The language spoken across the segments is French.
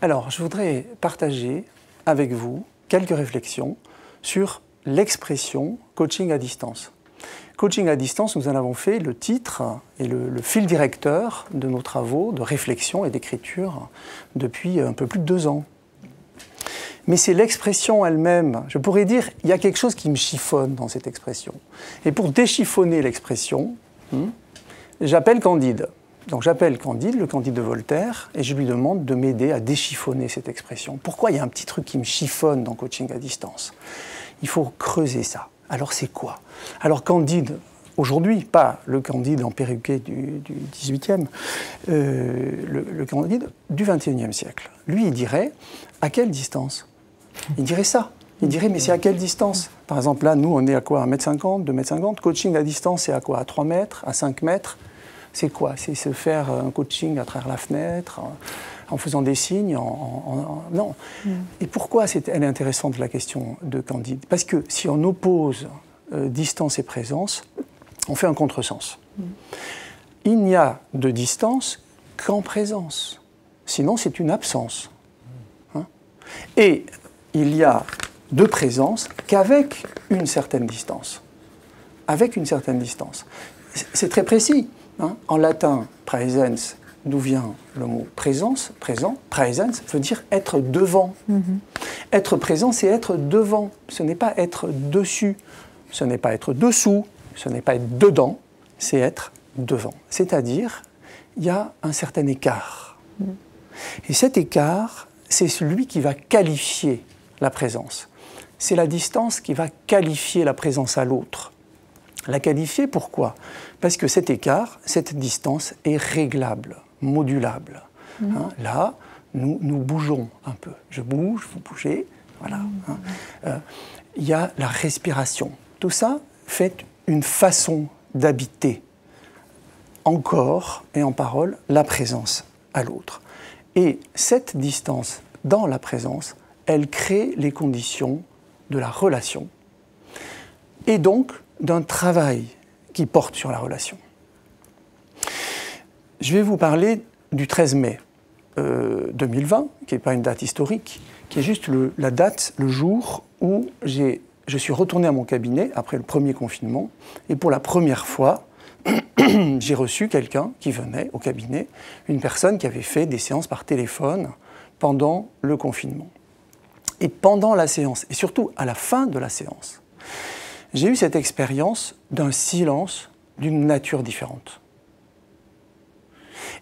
Alors, je voudrais partager avec vous quelques réflexions sur l'expression coaching à distance. Coaching à distance, nous en avons fait le titre et le fil directeur de nos travaux de réflexion et d'écriture depuis un peu plus de 2 ans. Mais c'est l'expression elle-même. Je pourrais dire, il y a quelque chose qui me chiffonne dans cette expression. Et pour déchiffonner l'expression, j'appelle Candide. Donc j'appelle Candide, le Candide de Voltaire, et je lui demande de m'aider à déchiffonner cette expression. Pourquoi il y a un petit truc qui me chiffonne dans coaching à distance? Il faut creuser ça. Alors c'est quoi? Alors Candide, aujourd'hui, pas le Candide en perruquet du 18e, le Candide du 21e siècle. Lui, il dirait, à quelle distance? Il dirait ça. Il dirait, mais c'est à quelle distance? Par exemple, là, nous, on est à quoi? 1,50 m, 2,50 m. Coaching à distance, c'est à quoi? À 3 mètres, à 5 mètres? C'est quoi? C'est se faire un coaching à travers la fenêtre, en faisant des signes, non. Et pourquoi elle est intéressante, la question de Candide? Parce que si on oppose distance et présence, on fait un contresens. Il n'y a de distance qu'en présence. Sinon, c'est une absence. Et il y a de présence qu'avec une certaine distance. Avec une certaine distance. C'est très précis. En latin, praesens, d'où vient le mot présence, présent, praesens veut dire être devant. Être présent, c'est être devant. Ce n'est pas être dessus, ce n'est pas être dessous, ce n'est pas être dedans, c'est être devant. C'est-à-dire, il y a un certain écart. Et cet écart, c'est celui qui va qualifier la présence. C'est la distance qui va qualifier la présence à l'autre. La qualifier, pourquoi? Parce que cet écart, cette distance est réglable, modulable. Là, nous bougeons un peu. Je bouge, vous bougez, voilà. Il y a la respiration. Tout ça fait une façon d'habiter en corps et en parole la présence à l'autre. Et cette distance dans la présence, elle crée les conditions de la relation. Et donc, d'un travail qui porte sur la relation. Je vais vous parler du 13 mai 2020, qui n'est pas une date historique, qui est juste la date, le jour où je suis retourné à mon cabinet après le premier confinement, et pour la première fois, j'ai reçu quelqu'un qui venait au cabinet, une personne qui avait fait des séances par téléphone pendant le confinement. Et pendant la séance, et surtout à la fin de la séance, j'ai eu cette expérience d'un silence d'une nature différente.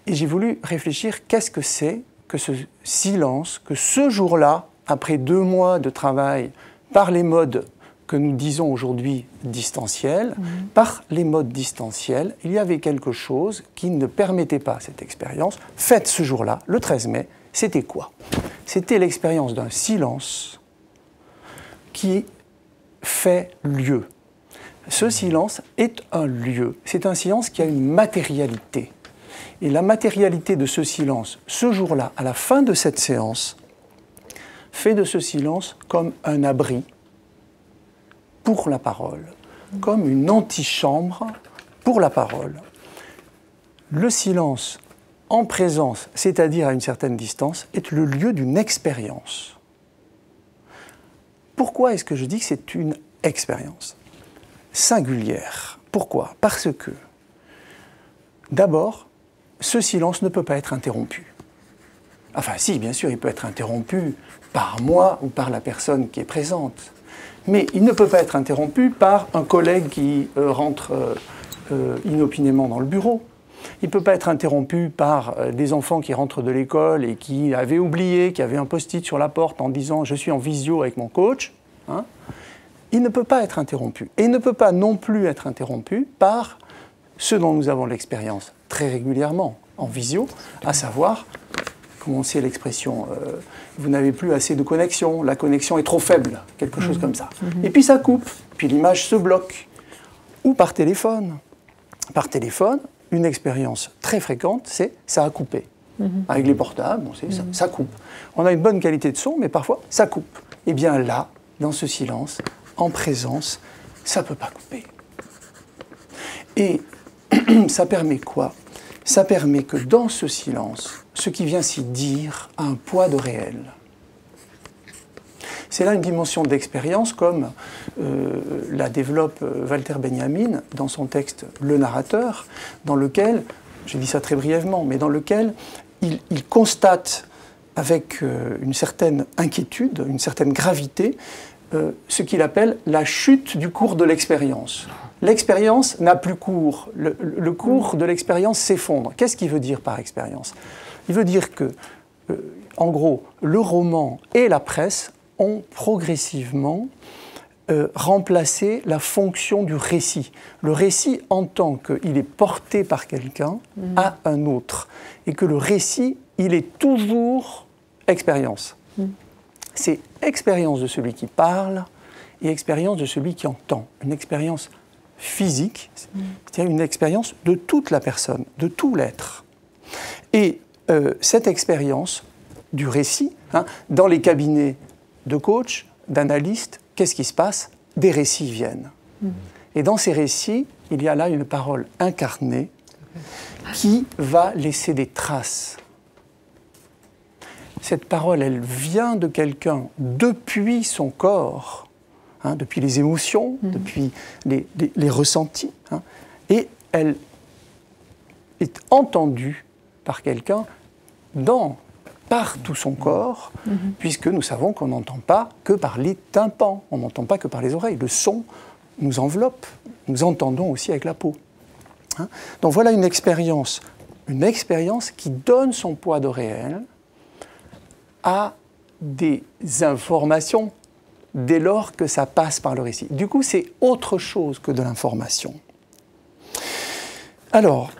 Et j'ai voulu réfléchir, qu'est-ce que c'est que ce silence, que ce jour-là, après 2 mois de travail par les modes que nous disons aujourd'hui distanciels, par les modes distanciels, il y avait quelque chose qui ne permettait pas cette expérience. Faite ce jour-là, le 13 mai, c'était quoi? C'était l'expérience d'un silence qui fait lieu. Ce silence est un lieu. C'est un silence qui a une matérialité. Et la matérialité de ce silence, ce jour-là, à la fin de cette séance, fait de ce silence comme un abri pour la parole, comme une antichambre pour la parole. Le silence en présence, c'est-à-dire à une certaine distance, est le lieu d'une expérience. Pourquoi est-ce que je dis que c'est une expérience singulière? Pourquoi? Parce que, d'abord, ce silence ne peut pas être interrompu. Enfin, si, bien sûr, il peut être interrompu par moi ou par la personne qui est présente. Mais il ne peut pas être interrompu par un collègue qui rentre inopinément dans le bureau. Il ne peut pas être interrompu par des enfants qui rentrent de l'école et qui avaient oublié, qui avaient un post-it sur la porte en disant « je suis en visio avec mon coach ». Il ne peut pas être interrompu. Et il ne peut pas non plus être interrompu par ce dont nous avons l'expérience très régulièrement en visio, à savoir, comment c'est l'expression, vous n'avez plus assez de connexion, la connexion est trop faible, quelque chose comme ça. Et puis ça coupe, puis l'image se bloque. Ou par téléphone. Par téléphone, une expérience très fréquente, c'est ça a coupé. Avec les portables, on sait, ça coupe. On a une bonne qualité de son, mais parfois ça coupe. Et bien là, dans ce silence, en présence, ça ne peut pas couper. Et ça permet quoi? ça permet que dans ce silence, ce qui vient s'y dire a un poids de réel. C'est là une dimension d'expérience comme la développe Walter Benjamin dans son texte « Le narrateur », dans lequel, je dis ça très brièvement, mais dans lequel il constate avec une certaine inquiétude, une certaine gravité, ce qu'il appelle la chute du cours de l'expérience. L'expérience n'a plus cours, le cours de l'expérience s'effondre. Qu'est-ce qu'il veut dire par expérience? Il veut dire que, en gros, le roman et la presse ont progressivement remplacé la fonction du récit. Le récit, en tant qu'il est porté par quelqu'un, a un autre. Et que le récit, il est toujours expérience. C'est expérience de celui qui parle et expérience de celui qui entend. Une expérience physique, c'est-à-dire une expérience de toute la personne, de tout l'être. Et cette expérience du récit, dans les cabinets de coach, d'analystes, qu'est-ce qui se passe? Des récits viennent. Et dans ces récits, il y a là une parole incarnée qui va laisser des traces. Cette parole, elle vient de quelqu'un depuis son corps, depuis les émotions, depuis les ressentis, et elle est entendue par quelqu'un par tout son corps, puisque nous savons qu'on n'entend pas que par les tympans, on n'entend pas que par les oreilles. Le son nous enveloppe, nous entendons aussi avec la peau. Donc voilà une expérience qui donne son poids de réel à des informations dès lors que ça passe par le récit. Du coup, c'est autre chose que de l'information. Alors,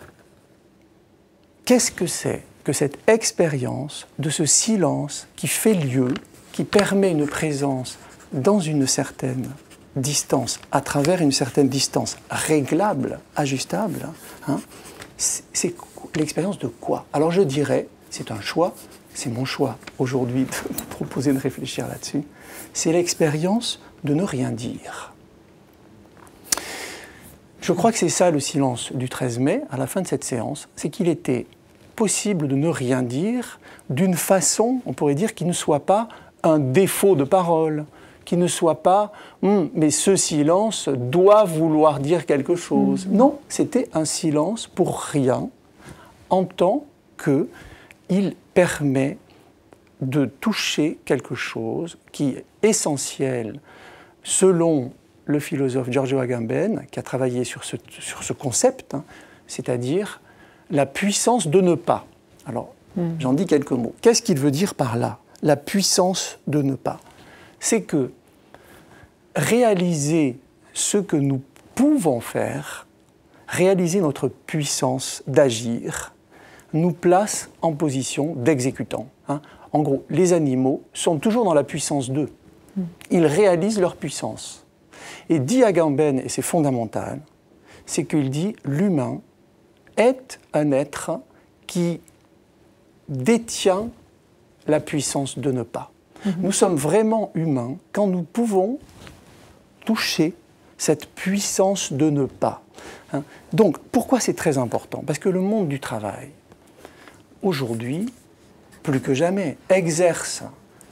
qu'est-ce que c'est que cette expérience de ce silence qui fait lieu, qui permet une présence dans une certaine distance, à travers une certaine distance réglable, ajustable, c'est l'expérience de quoi? Alors je dirais, c'est un choix, c'est mon choix aujourd'hui de vous proposer de réfléchir là-dessus, c'est l'expérience de ne rien dire. Je crois que c'est ça le silence du 13 mai, à la fin de cette séance, c'est qu'il était possible de ne rien dire d'une façon, on pourrait dire, qui ne soit pas un défaut de parole, qui ne soit pas « mais ce silence doit vouloir dire quelque chose ». Non, c'était un silence pour rien, en tant qu'il permet de toucher quelque chose qui est essentiel selon le philosophe Giorgio Agamben, qui a travaillé sur ce concept, c'est-à-dire la puissance de ne pas. Alors, j'en dis quelques mots. Qu'est-ce qu'il veut dire par là, la puissance de ne pas? C'est que réaliser ce que nous pouvons faire, réaliser notre puissance d'agir, nous place en position d'exécutant. En gros, les animaux sont toujours dans la puissance d'eux. Ils réalisent leur puissance. Et dit Agamben, et c'est fondamental, c'est qu'il dit l'humain est un être qui détient la puissance de ne pas. Nous sommes vraiment humains quand nous pouvons toucher cette puissance de ne pas. Donc, pourquoi c'est très important? Parce que le monde du travail, aujourd'hui, plus que jamais, exerce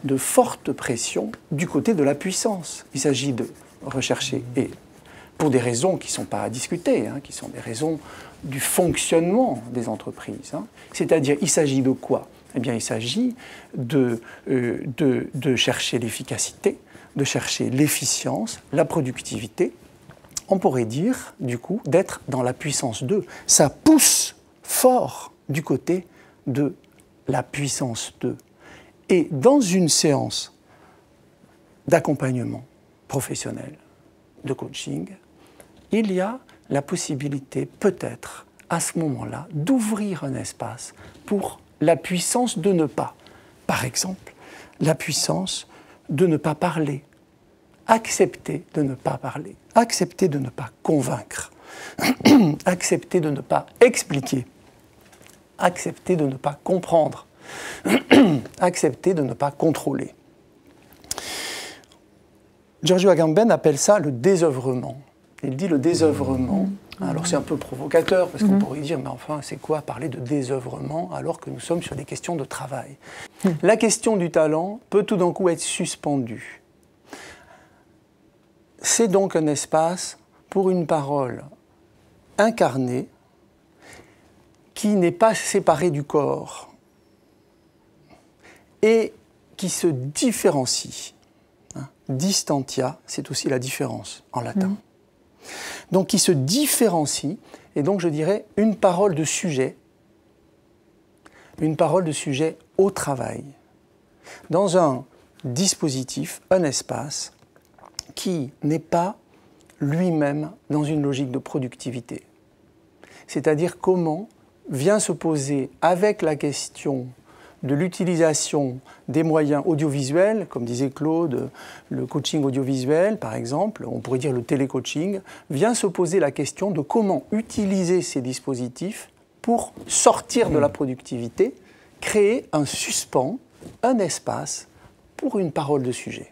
de fortes pressions du côté de la puissance. Il s'agit de rechercher, et pour des raisons qui ne sont pas à discuter, qui sont des raisons du fonctionnement des entreprises. C'est-à-dire, il s'agit de quoi? Eh bien, il s'agit de chercher l'efficacité, de chercher l'efficience, la productivité. On pourrait dire, du coup, d'être dans la puissance 2. Ça pousse fort du côté de la puissance 2. Et dans une séance d'accompagnement professionnel, de coaching, il y a la possibilité, peut-être, à ce moment-là, d'ouvrir un espace pour la puissance de ne pas. Par exemple, la puissance de ne pas parler, accepter de ne pas parler, accepter de ne pas convaincre, accepter de ne pas expliquer, accepter de ne pas comprendre, accepter de ne pas contrôler. Giorgio Agamben appelle ça le désœuvrement. Il dit le désœuvrement, Alors c'est un peu provocateur, parce qu'on pourrait dire, mais enfin, c'est quoi parler de désœuvrement alors que nous sommes sur des questions de travail? La question du talent peut tout d'un coup être suspendue. C'est donc un espace pour une parole incarnée qui n'est pas séparée du corps et qui se différencie. Distantia, c'est aussi la différence en latin. Donc qui se différencie, et donc je dirais une parole de sujet au travail, dans un dispositif, un espace qui n'est pas lui-même dans une logique de productivité. C'est-à-dire comment vient se poser avec la question de l'utilisation des moyens audiovisuels, comme disait Claude, le coaching audiovisuel par exemple, on pourrait dire le télécoaching, vient se poser la question de comment utiliser ces dispositifs pour sortir de la productivité, créer un suspens, un espace pour une parole de sujet.